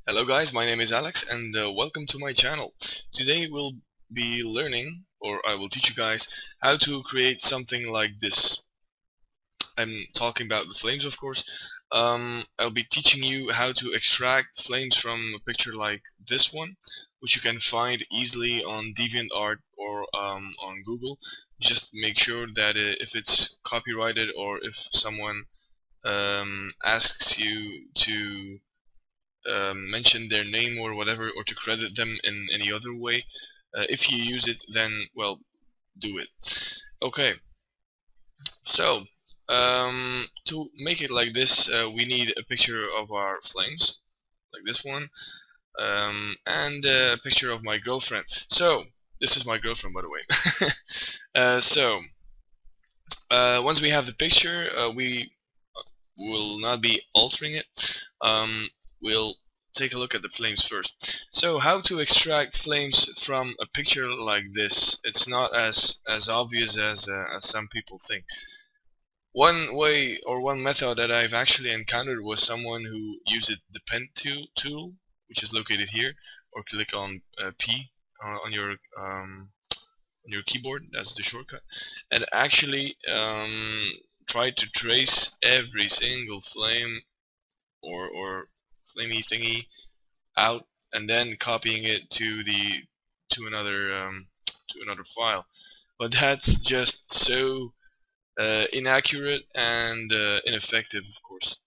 Hello guys, my name is Alex and welcome to my channel. Today we'll be learning, or I will teach you guys, how to create something like this. I'm talking about the flames, of course. I'll be teaching you how to extract flames from a picture like this one, which you can find easily on DeviantArt or on Google. Just make sure that if it's copyrighted or if someone asks you to mention their name or whatever, or to credit them in any other way, if you use it, then well, do it. Okay, so to make it like this, we need a picture of our flames like this one, and a picture of my girlfriend. So this is my girlfriend, by the way. Once we have the picture, we will not be altering it. We'll take a look at the flames first. So how to extract flames from a picture like this? It's not as obvious as some people think. One way or one method that I've actually encountered was someone who used the pen tool, which is located here, or click on P on your keyboard. That's the shortcut, and actually try to trace every single flame or flamey thingy out, and then copying it to another file. But that's just so inaccurate and ineffective, of course.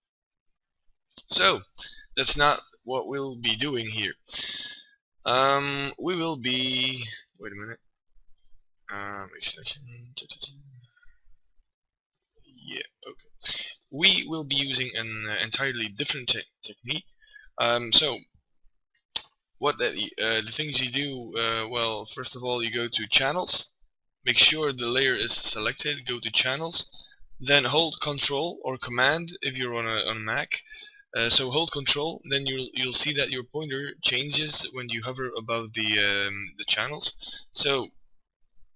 So that's not what we'll be doing here. We will be, wait a minute, yeah, okay. We will be using an entirely different technique. So what the things you do, well, first of all, you go to channels, make sure the layer is selected, go to channels, then hold Control or Command if you're on a Mac. So hold Control, then you'll see that your pointer changes when you hover above the channels. So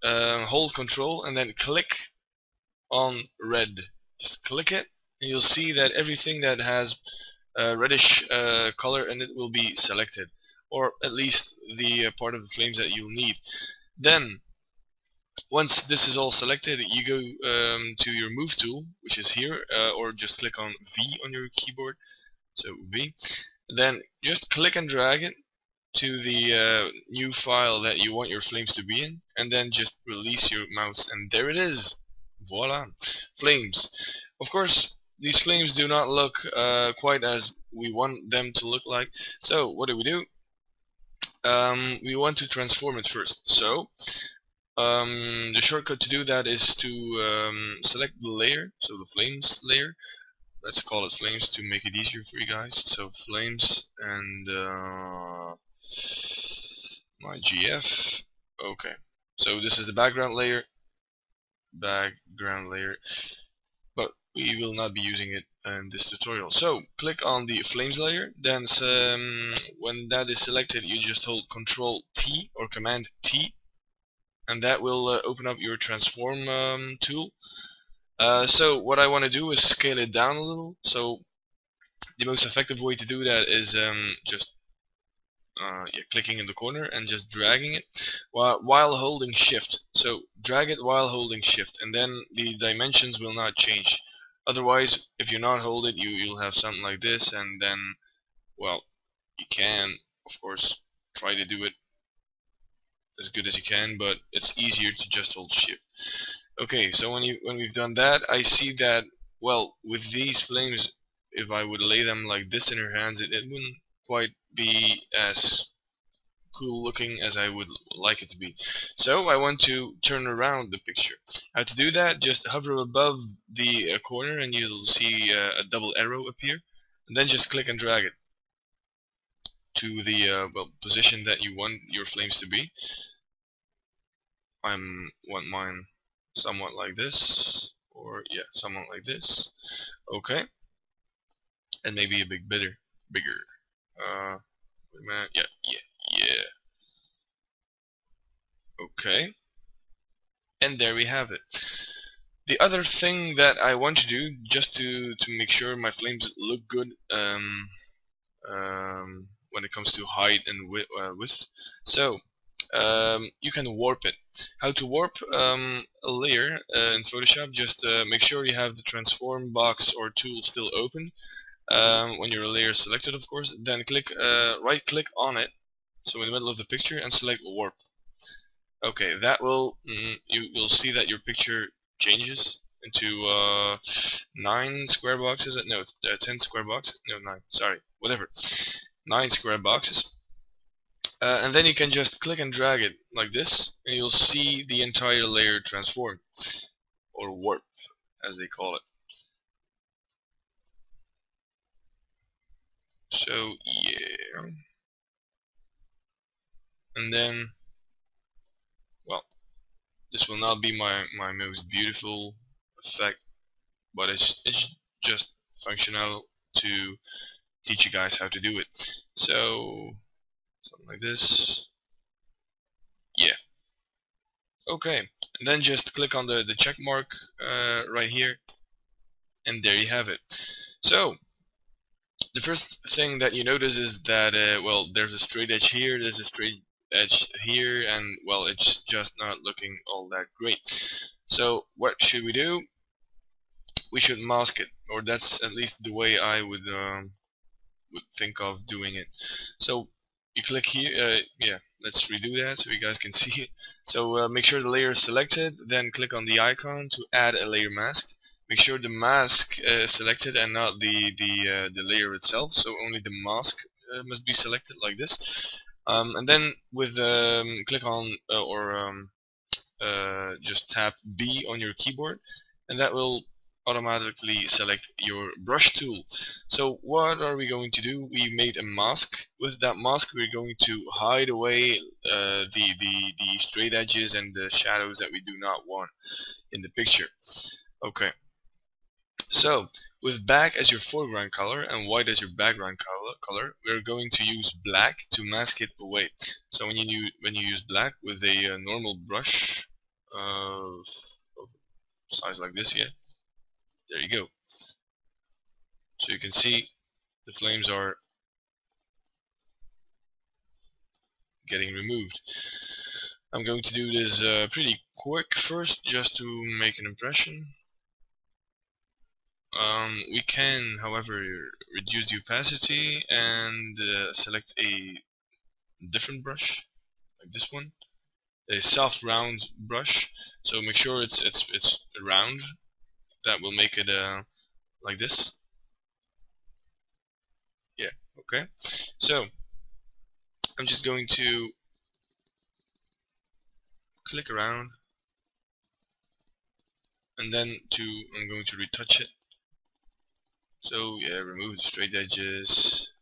hold Control and then click on red. Just click it, and you'll see that everything that has reddish color in it will be selected, or at least the part of the flames that you'll need. Then once this is all selected, you go to your move tool, which is here, or just click on V on your keyboard, so V, then just click and drag it to the new file that you want your flames to be in, and then just release your mouse, and there it is. Voila, flames. Of course, these flames do not look quite as we want them to look like. So what do? We want to transform it first. So the shortcut to do that is to select the layer, so the flames layer. Let's call it flames to make it easier for you guys. So flames and my GF. Okay, so this is the background layer, but we will not be using it in this tutorial. So click on the flames layer, then when that is selected, you just hold Control T or Command T, and that will open up your transform tool. So what I want to do is scale it down a little. So the most effective way to do that is just clicking in the corner and just dragging it while holding shift. So drag it while holding shift, and then the dimensions will not change. Otherwise, if you not hold it, you'll have something like this, and then, well, you can of course try to do it as good as you can, but it's easier to just hold shift. Okay, so when we've done that, I see that, well, with these flames, if I would lay them like this in her hands, it wouldn't quite be as cool looking as I would like it to be. So I want to turn around the picture. How to do that? Just hover above the corner and you'll see a double arrow appear, and then just click and drag it to the well, position that you want your flames to be. I want mine somewhat like this, or yeah, somewhat like this. Okay, and maybe a bit bigger. Wait a minute. Yeah. Okay, and there we have it. The other thing that I want to do, just to make sure my flames look good when it comes to height and width, so you can warp it. How to warp a layer in Photoshop? Just make sure you have the transform box or tool still open when your layer is selected, of course. Then click right click on it, so in the middle of the picture, and select warp. Okay, that will you will see that your picture changes into 9 square boxes. No, 10 square boxes. No, 9. Sorry, whatever. 9 square boxes. And then you can just click and drag it like this, and you'll see the entire layer transform, or warp, as they call it. So yeah, and then, well, this will not be my most beautiful effect, but it's just functional to teach you guys how to do it. So something like this. Yeah. Okay. And then just click on the check mark right here, and there you have it. So the first thing that you notice is that well, there's a straight edge here, there's a straight edge here, and well, it's just not looking all that great. So what should we do? We should mask it, or that's at least the way I would think of doing it. So you click here, yeah, let's redo that so you guys can see it. So make sure the layer is selected, then click on the icon to add a layer mask. Make sure the mask is selected and not the layer itself, so only the mask must be selected like this. And then with click on just tap B on your keyboard, and that will automatically select your brush tool. So what are we going to do? We made a mask. With that mask, we're going to hide away the straight edges and the shadows that we do not want in the picture. Okay. So with black as your foreground color and white as your background color, we're going to use black to mask it away. So when you use black with a normal brush of size like this, yeah, there you go. So you can see the flames are getting removed. I'm going to do this pretty quick first, just to make an impression. We can, however, reduce the opacity and select a different brush, like this one, a soft round brush. So make sure it's round. That will make it like this. Yeah. Okay. So I'm just going to click around, and then I'm going to retouch it. So yeah, remove the straight edges.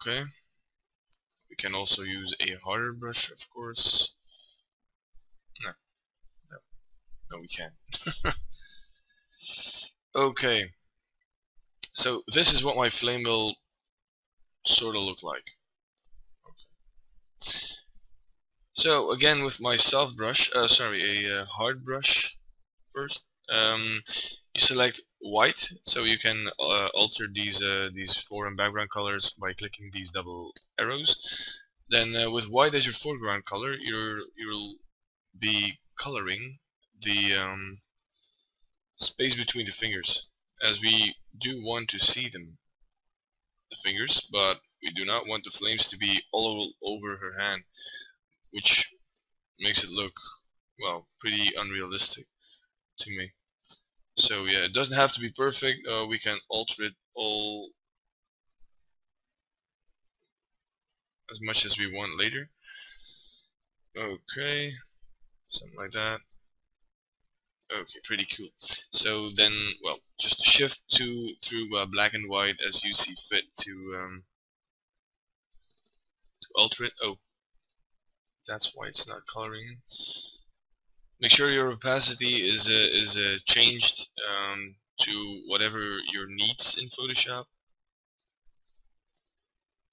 Okay. We can also use a harder brush, of course. No, no, no, we can't. Okay. So this is what my flame will sort of look like. Okay. So again, with my soft brush, sorry, a hard brush first. You select white, so you can alter these fore and background colors by clicking these double arrows. Then with white as your foreground color, you'll be coloring the space between the fingers, as we do want to see the fingers, but we do not want the flames to be all over her hand, which makes it look, well, pretty unrealistic to me. So yeah, it doesn't have to be perfect. We can alter it all as much as we want later. Okay, something like that. Okay, pretty cool. So then, well, just shift through black and white as you see fit to alter it. Oh, that's why it's not coloring. Make sure your opacity is changed to whatever your needs in Photoshop.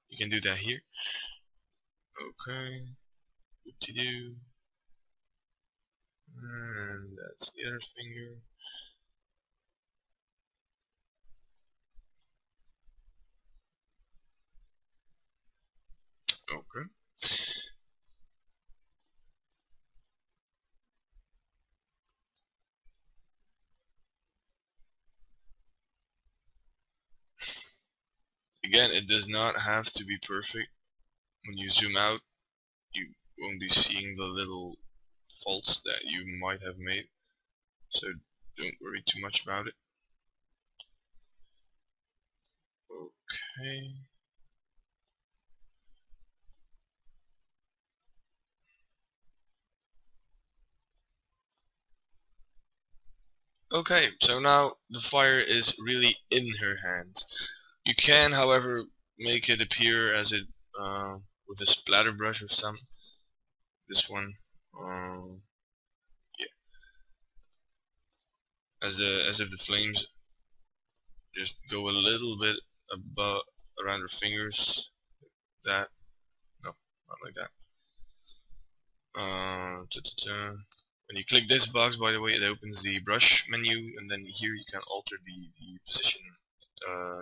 You can do that here. Okay. Whoop-de-doo. And that's the other finger. Okay. Again, it does not have to be perfect. When you zoom out, you won't be seeing the little faults that you might have made. So don't worry too much about it. Okay. Okay, so now the fire is really in her hands. You can, however, make it appear as it with a splatter brush or some. This one, yeah, as if the flames just go a little bit above around her fingers. That no, not like that. When you click this box, by the way, it opens the brush menu, and then here you can alter the position,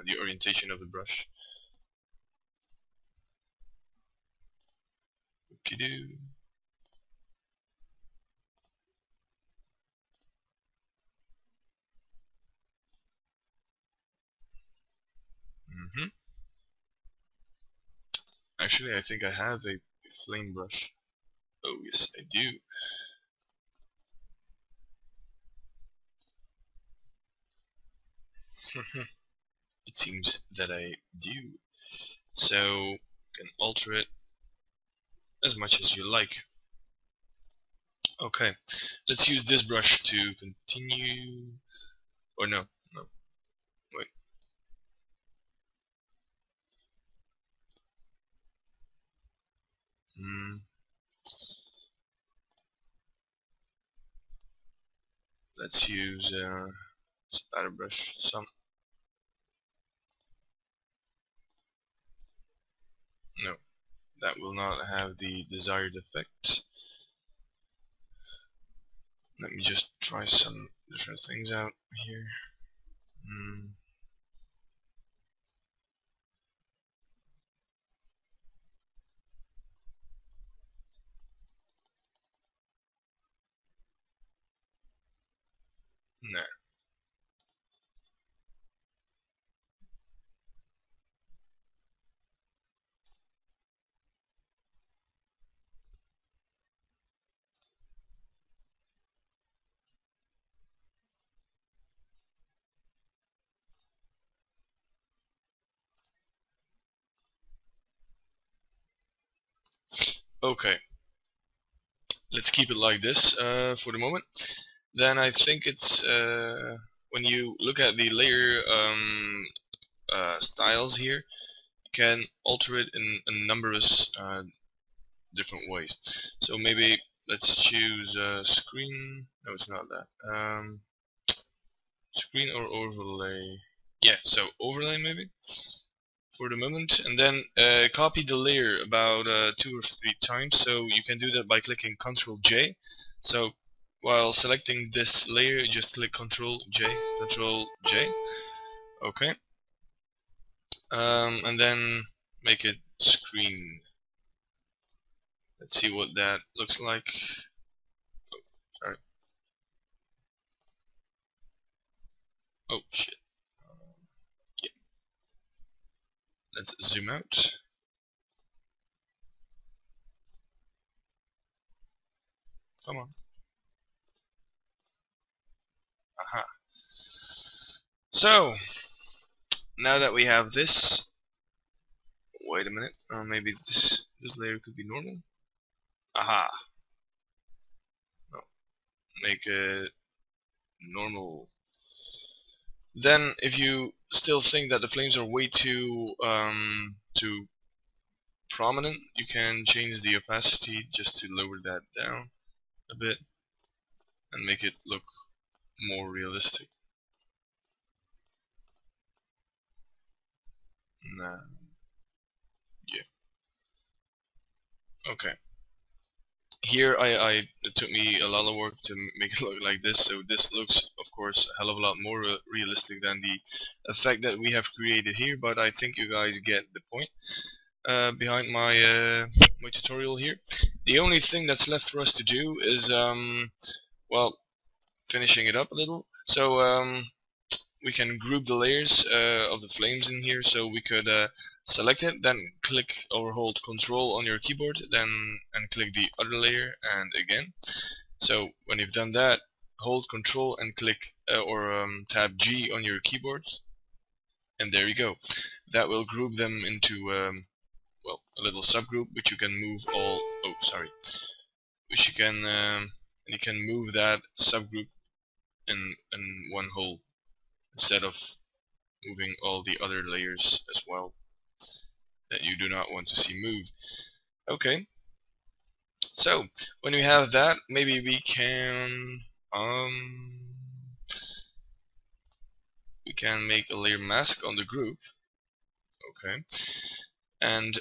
the orientation of the brush. Okie-doo. Mm-hmm. Actually, I think I have a flame brush. Oh yes, I do. It seems that I do. So you can alter it as much as you like. Okay, let's use this brush to continue. Or no, no, wait. Hmm. Let's use splatter brush. Some. No, that will not have the desired effect. Let me just try some different things out here. Hmm. No. Okay, let's keep it like this for the moment. Then I think it's when you look at the layer styles here, you can alter it in a numerous different ways. So maybe let's choose screen. No, it's not that. Screen or overlay. Yeah, so overlay maybe for the moment, and then copy the layer about 2 or 3 times. So you can do that by clicking Ctrl J. So while selecting this layer, just click Ctrl J, Ctrl J. Okay, and then make it screen. Let's see what that looks like. Oh, sorry. Oh shit. Yeah. Let's zoom out. Come on. Aha. So now that we have this, wait a minute. Maybe this layer could be normal. Aha. No. Make it normal. Then, if you still think that the flames are way too prominent, you can change the opacity just to lower that down a bit and make it look more realistic. Nah, yeah. Okay. Here it took me a lot of work to make it look like this, so this looks of course a hell of a lot more realistic than the effect that we have created here, but I think you guys get the point behind my tutorial here. The only thing that's left for us to do is well, finishing it up a little. So we can group the layers of the flames in here, so we could select it, then click or hold Control on your keyboard, then and click the other layer, and again. So when you've done that, hold Control and click or tab G on your keyboard, and there you go. That will group them into well, a little subgroup, which you can move all. Oh, sorry. Which you can move that subgroup in one whole instead of moving all the other layers as well that you do not want to see moved. Okay, so when we have that, maybe we can make a layer mask on the group. Okay, and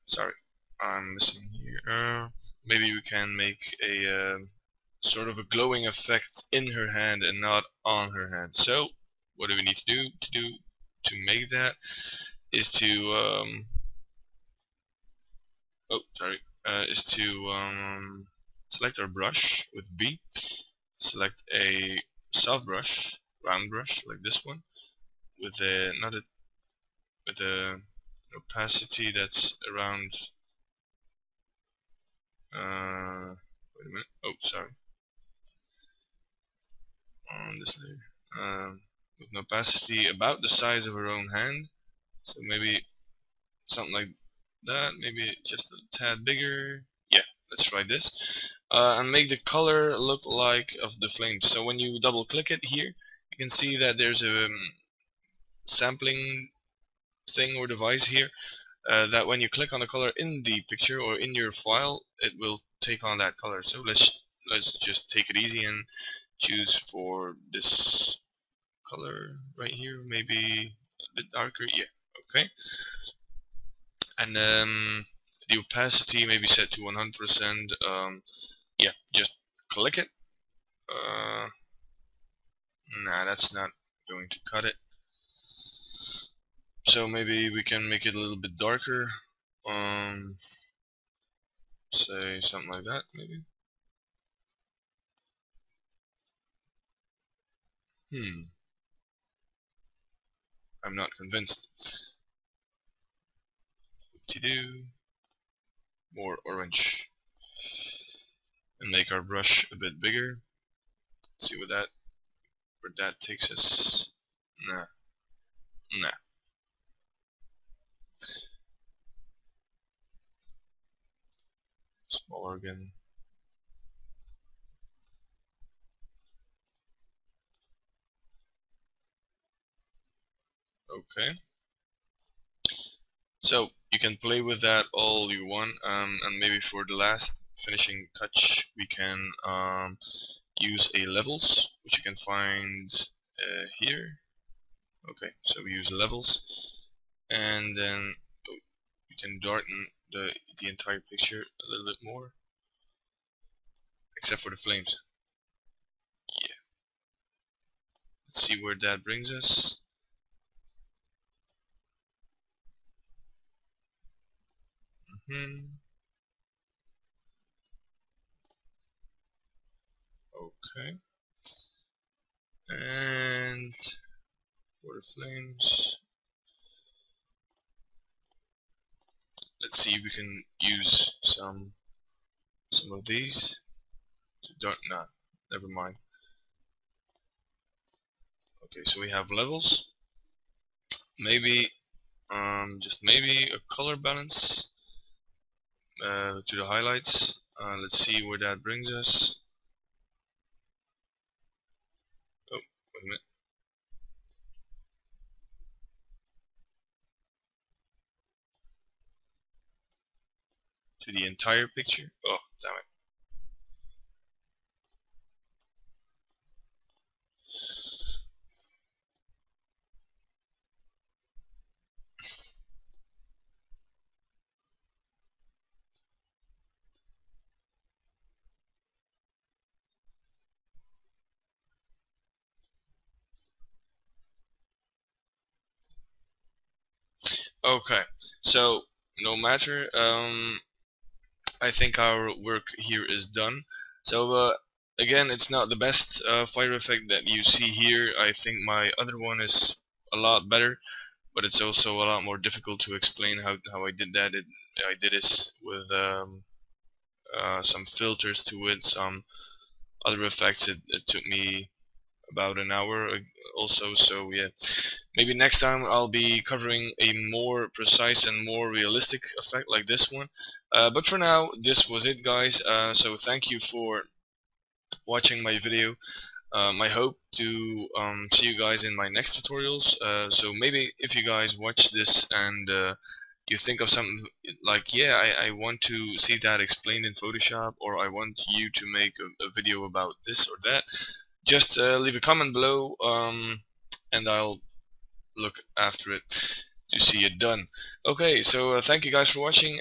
sorry, I'm missing here. Maybe we can make a sort of a glowing effect in her hand and not on her hand. So what do we need to do to make that is to oh, sorry, is to select our brush with B, select a soft brush, round brush like this one, with a not a with a opacity that's around. Wait a minute. Oh, sorry. On this layer, with an opacity about the size of her own hand. So maybe something like that. Maybe just a tad bigger. Yeah, let's try this. And make the color look like of the flames. So when you double click it here, you can see that there's a sampling thing or device here that when you click on the color in the picture or in your file, it will take on that color. So let's just take it easy and choose for this color right here, maybe a bit darker. Yeah, okay. And the opacity maybe set to 100%. Yeah, just click it. Nah, that's not going to cut it. So maybe we can make it a little bit darker. Say something like that, maybe. I'm not convinced. To do more orange and make our brush a bit bigger. See where that takes us. Nah, nah. Smaller again. Okay. So you can play with that all you want, and maybe for the last finishing touch we can use a levels, which you can find here. Okay, so we use levels, and then we can darken the entire picture a little bit more, except for the flames. Yeah. Let's see where that brings us. Okay. And for the flames, let's see if we can use some of these to dark. Nah, never mind. Okay, so we have levels. Maybe just maybe a color balance to the highlights. Let's see where that brings us. Oh, wait a minute. To the entire picture. Oh, damn it. Okay, so no matter. I think our work here is done. So again, it's not the best fire effect that you see here. I think my other one is a lot better, but it's also a lot more difficult to explain how I did that. I did this with some filters to it, some other effects. It took me about an hour also, so yeah, maybe next time I'll be covering a more precise and more realistic effect like this one, but for now this was it, guys. So thank you for watching my video. I hope to see you guys in my next tutorials. So maybe if you guys watch this and you think of something like, yeah, I want to see that explained in Photoshop, or I want you to make a video about this or that, just leave a comment below, and I'll look after it to see it done. Okay, so thank you guys for watching.